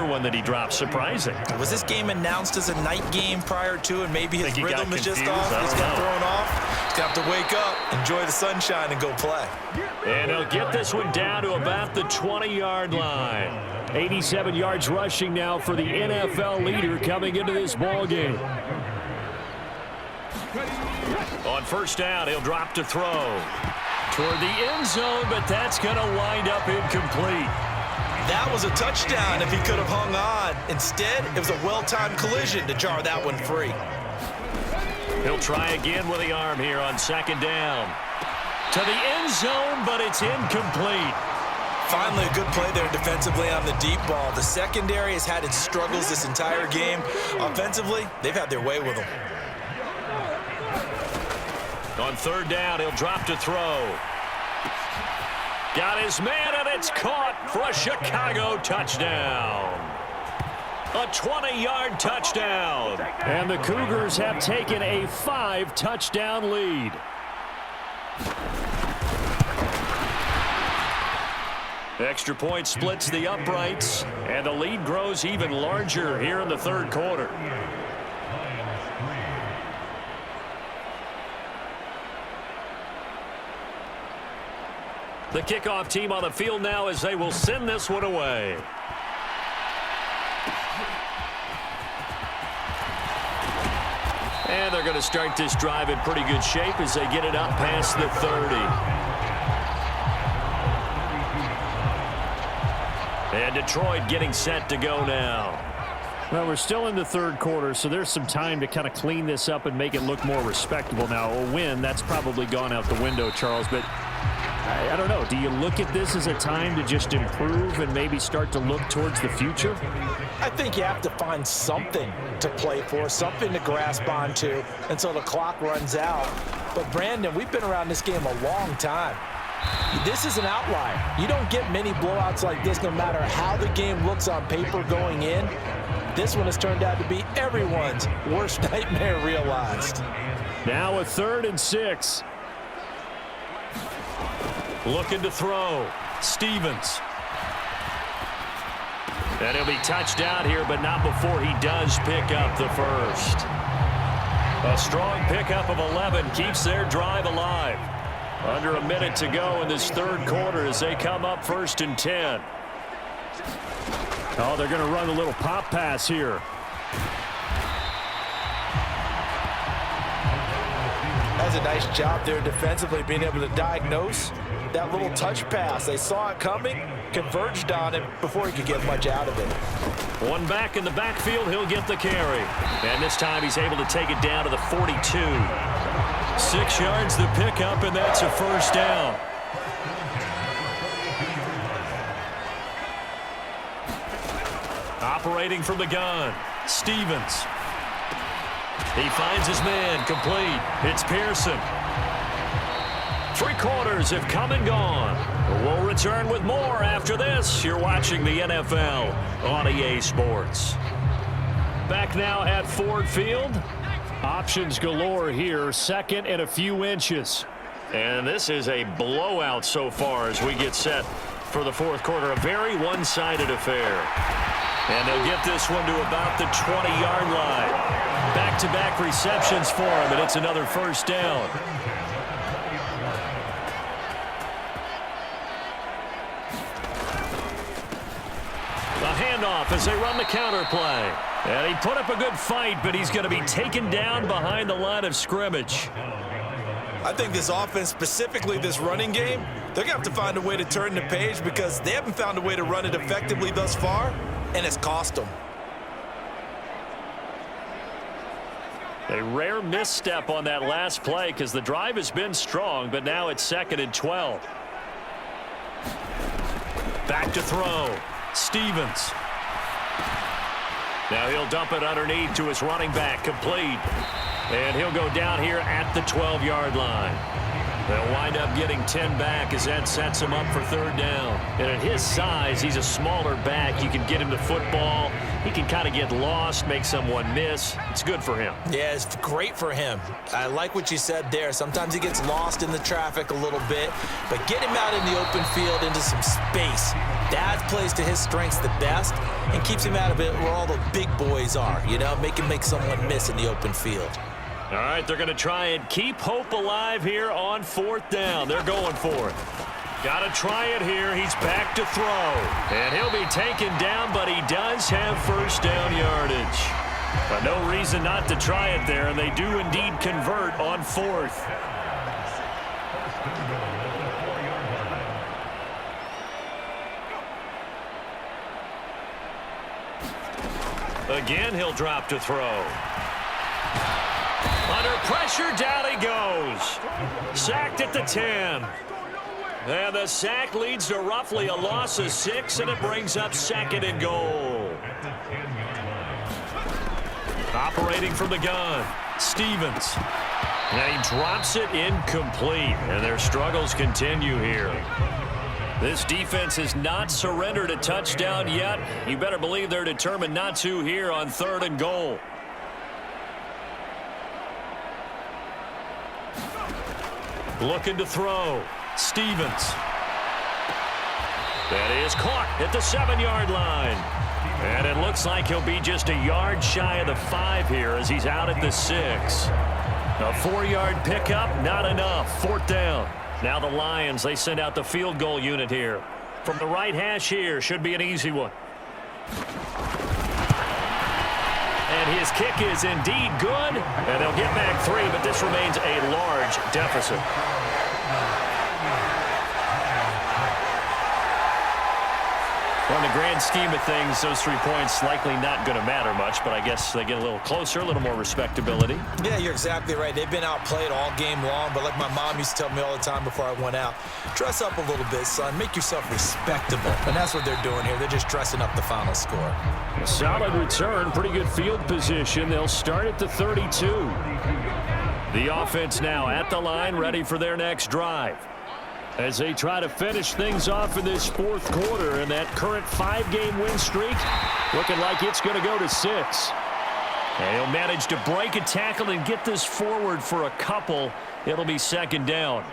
another one that he dropped. Surprising. Was this game announced as a night game prior to, and maybe his rhythm is just off? He's got thrown off. He's got to wake up, enjoy the sunshine, and go play. And he'll get this one down to about the 20-yard line. 87 yards rushing now for the NFL leader coming into this ball game. On first down, he'll drop to throw toward the end zone, but that's going to wind up incomplete. That was a touchdown if he could have hung on. Instead, it was a well-timed collision to jar that one free. He'll try again with the arm here on second down. To the end zone, but it's incomplete. Finally, a good play there defensively on the deep ball. The secondary has had its struggles this entire game. Offensively, they've had their way with them. On third down, he'll drop to throw. Got his man, and it's caught for a Chicago touchdown. A 20-yard touchdown. And the Cougars have taken a 5-touchdown lead. Extra point splits the uprights, and the lead grows even larger here in the third quarter. The kickoff team on the field now as they will send this one away. And they're going to start this drive in pretty good shape as they get it up past the 30. And Detroit getting set to go now. Well, we're still in the third quarter, so there's some time to kind of clean this up and make it look more respectable. Now, a win, that's probably gone out the window, Charles, but I don't know. Do you look at this as a time to just improve and maybe start to look towards the future? I think you have to find something to play for, something to grasp onto until the clock runs out. But, Brandon, we've been around this game a long time. This is an outlier. You don't get many blowouts like this no matter how the game looks on paper going in. This one has turned out to be everyone's worst nightmare realized. Now a 3rd and 6. Looking to throw. Stevens. And he'll be touched out here, but not before he does pick up the first. A strong pickup of 11 keeps their drive alive. Under a minute to go in this third quarter as they come up 1st and 10. Oh, they're going to run a little pop pass here. That's a nice job there defensively, being able to diagnose that little touch pass. They saw it coming, converged on it before he could get much out of it. One back in the backfield, he'll get the carry. And this time he's able to take it down to the 42. 6 yards the pickup, and that's a first down. Operating from the gun, Stevens. He finds his man, complete. It's Pearson. 3 quarters have come and gone. We'll return with more after this. You're watching the NFL on EA Sports. Back now at Ford Field. Options galore here, 2nd and a few inches. And this is a blowout so far as we get set for the fourth quarter. A very one-sided affair. And they'll get this one to about the 20-yard line. Back-to-back receptions for him, and it's another first down. A handoff as they run the counter play. And he put up a good fight, but he's going to be taken down behind the line of scrimmage. I think this offense, specifically this running game, they're going to have to find a way to turn the page because they haven't found a way to run it effectively thus far, and it's cost them. A rare misstep on that last play because the drive has been strong, but now it's 2nd and 12. Back to throw. Stevens. Now he'll dump it underneath to his running back, complete. And he'll go down here at the 12-yard line. They'll wind up getting 10 back as that sets him up for 3rd down. And at his size, he's a smaller back. You can get him to football. He can kind of get lost, make someone miss. It's good for him. Yeah, it's great for him. I like what you said there. Sometimes he gets lost in the traffic a little bit, but get him out in the open field into some space. Dad plays to his strengths the best and keeps him out of it where all the big boys are, you know, make someone miss in the open field. All right, they're going to try and keep hope alive here on 4th down. They're going for it. Got to try it here. He's back to throw. And he'll be taken down, but he does have first down yardage. But no reason not to try it there, and they do indeed convert on 4th. Again, he'll drop to throw. Under pressure, down he goes. Sacked at the 10. And the sack leads to roughly a loss of 6, and it brings up 2nd and goal. Operating from the gun, Stevens. And he drops it incomplete, and their struggles continue here. This defense has not surrendered a touchdown yet. You better believe they're determined not to here on 3rd and goal. Looking to throw. Stevens. That is caught at the 7-yard line. And it looks like he'll be just a yard shy of the 5 here as he's out at the 6. A 4-yard pickup, not enough. 4th down. Now the Lions, they send out the field goal unit here. From the right hash here, should be an easy one. And his kick is indeed good. And they'll get back 3, but this remains a large deficit. Well, in the grand scheme of things, those 3 points likely not going to matter much, but I guess they get a little closer, a little more respectability. Yeah, you're exactly right. They've been outplayed all game long, but like my mom used to tell me all the time before I went out, dress up a little bit, son. Make yourself respectable. And that's what they're doing here. They're just dressing up the final score. A solid return, pretty good field position. They'll start at the 32. The offense now at the line, ready for their next drive. As they try to finish things off in this 4th quarter, and that current 5-game win streak looking like it's going to go to 6. And he'll manage to break a tackle and get this forward for a couple. It'll be 2nd down.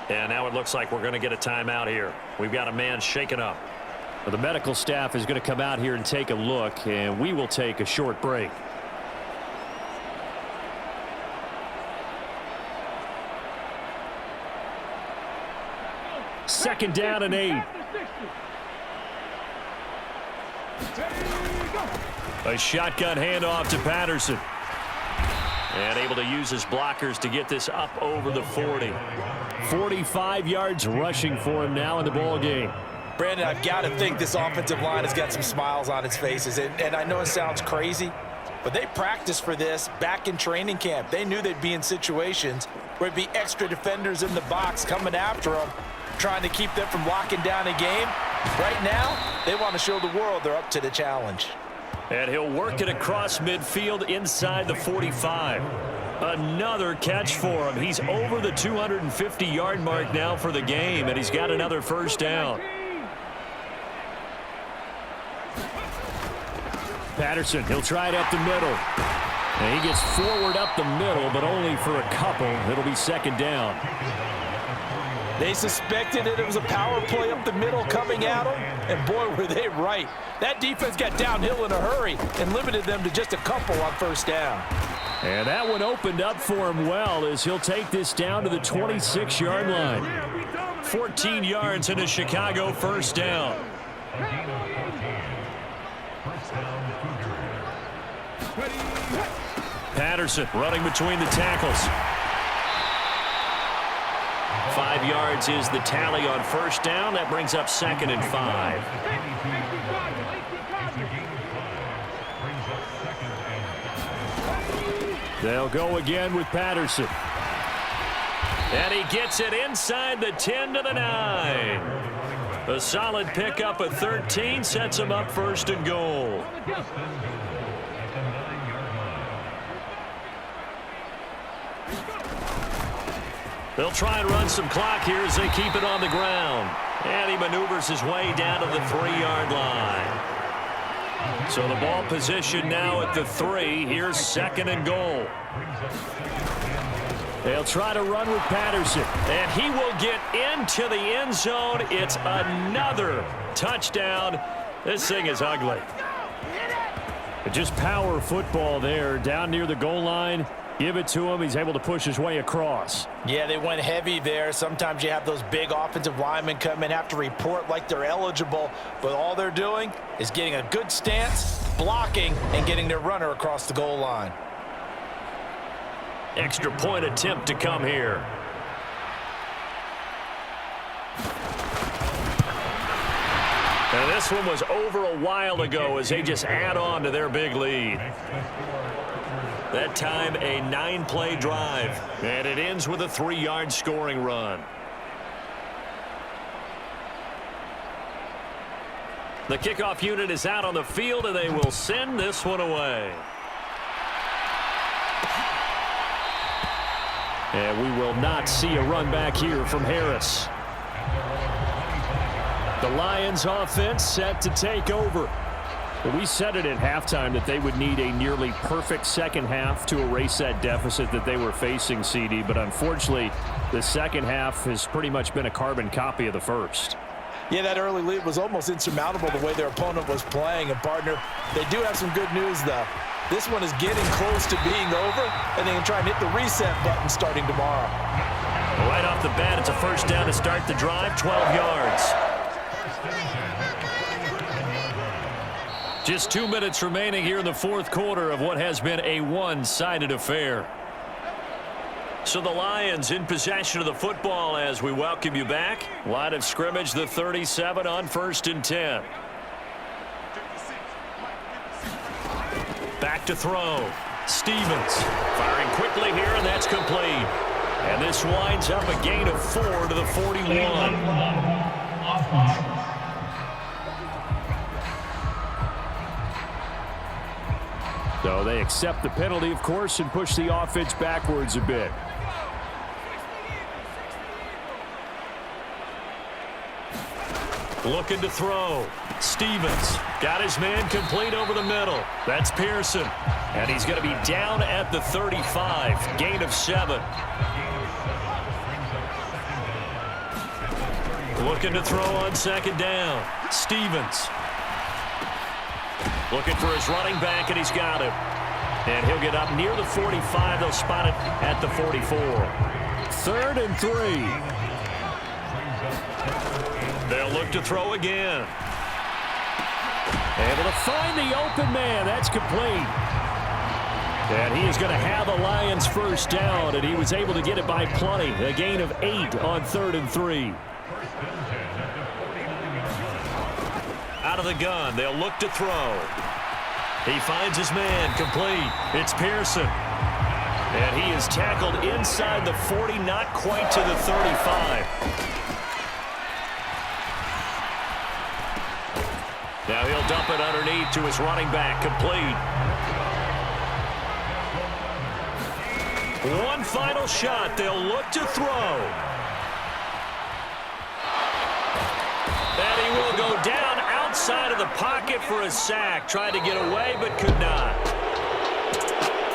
And now it looks like we're going to get a timeout here. We've got a man shaken up. Well, the medical staff is going to come out here and take a look, and we will take a short break. Second down and 8. A shotgun handoff to Patterson. And able to use his blockers to get this up over the 40. 45 yards rushing for him now in the ball game. Brandon, I've got to think this offensive line has got some smiles on its faces. And I know it sounds crazy, but they practiced for this back in training camp. They knew they'd be in situations where it'd be extra defenders in the box coming after them, trying to keep them from locking down a game. Right now, they want to show the world they're up to the challenge. And he'll work it across midfield inside the 45. Another catch for him. He's over the 250-yard mark now for the game, and he's got another first down. Patterson, he'll try it up the middle. And he gets forward up the middle, but only for a couple. It'll be 2nd down. They suspected it was a power play up the middle coming at them, and boy, were they right. That defense got downhill in a hurry and limited them to just a couple on first down. And that one opened up for him well as he'll take this down to the 26-yard line. 14 yards in a Chicago first down. Patterson running between the tackles. 5 yards is the tally on first down. That brings up 2nd and 5. They'll go again with Patterson. And he gets it inside the 10 to the 9. A solid pickup at 13 sets him up 1st and goal. They'll try and run some clock here as they keep it on the ground. And he maneuvers his way down to the 3-yard line. So the ball position now at the 3. Here's 2nd and goal. They'll try to run with Patterson. And he will get into the end zone. It's another touchdown. This thing is ugly. Just power football there down near the goal line. Give it to him. He's able to push his way across. Yeah, they went heavy there. Sometimes you have those big offensive linemen come in, have to report like they're eligible, but all they're doing is getting a good stance, blocking, and getting their runner across the goal line. Extra point attempt to come here. And this one was over a while ago as they just add on to their big lead. That time a 9-play drive. And it ends with a 3-yard scoring run. The kickoff unit is out on the field, and they will send this one away. And we will not see a run back here from Harris. The Lions offense set to take over. We said it at halftime that they would need a nearly perfect second half to erase that deficit that they were facing, CD. But unfortunately, the second half has pretty much been a carbon copy of the first. Yeah, that early lead was almost insurmountable the way their opponent was playing. And, partner, they do have some good news, though. This one is getting close to being over, and they can try and hit the reset button starting tomorrow. Right off the bat, it's a first down to start the drive, 12 yards. Just 2 minutes remaining here in the fourth quarter of what has been a one-sided affair. So the Lions in possession of the football as we welcome you back. Line of scrimmage, the 37 on 1st and 10. Back to throw. Stevens firing quickly here, and that's complete. And this winds up a gain of 4 to the 41. So they accept the penalty, of course, and push the offense backwards a bit. Looking to throw. Stevens got his man complete over the middle. That's Pearson. And he's going to be down at the 35. Gain of 7. Looking to throw on second down. Stevens. Looking for his running back, and he's got him. And he'll get up near the 45. They'll spot it at the 44. 3rd and 3. They'll look to throw again. Able to find the open man. That's complete. And he is going to have a Lions first down, and he was able to get it by plenty. A gain of 8 on 3rd and 3. Out of the gun, they'll look to throw. He finds his man complete. It's Pearson. And he is tackled inside the 40, not quite to the 35. Now he'll dump it underneath to his running back, complete. One final shot. They'll look to throw. And he will go down outside of the pocket for a sack. Tried to get away, but could not.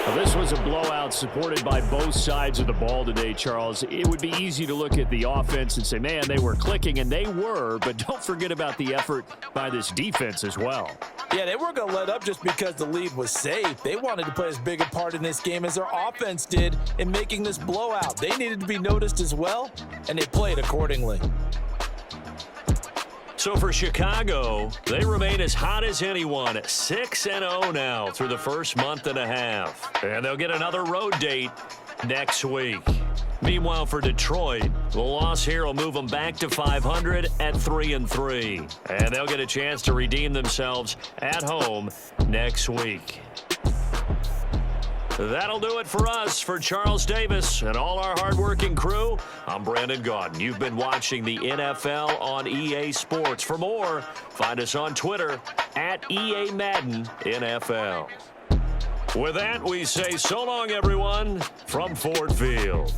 Well, this was a blowout supported by both sides of the ball today, Charles. It would be easy to look at the offense and say, man, they were clicking, and they were, but don't forget about the effort by this defense as well. Yeah, they weren't going to let up just because the lead was safe. They wanted to play as big a part in this game as their offense did in making this blowout. They needed to be noticed as well, and they played accordingly. So for Chicago, they remain as hot as anyone, 6-0 now through the first month and a half. And they'll get another road date next week. Meanwhile, for Detroit, the loss here will move them back to 500 at 3-3. And they'll get a chance to redeem themselves at home next week. That'll do it for us. For Charles Davis and all our hardworking crew, I'm Brandon Gaudin. You've been watching the NFL on EA Sports. For more, find us on Twitter at EA Madden NFL. With that, we say so long, everyone, from Ford Field.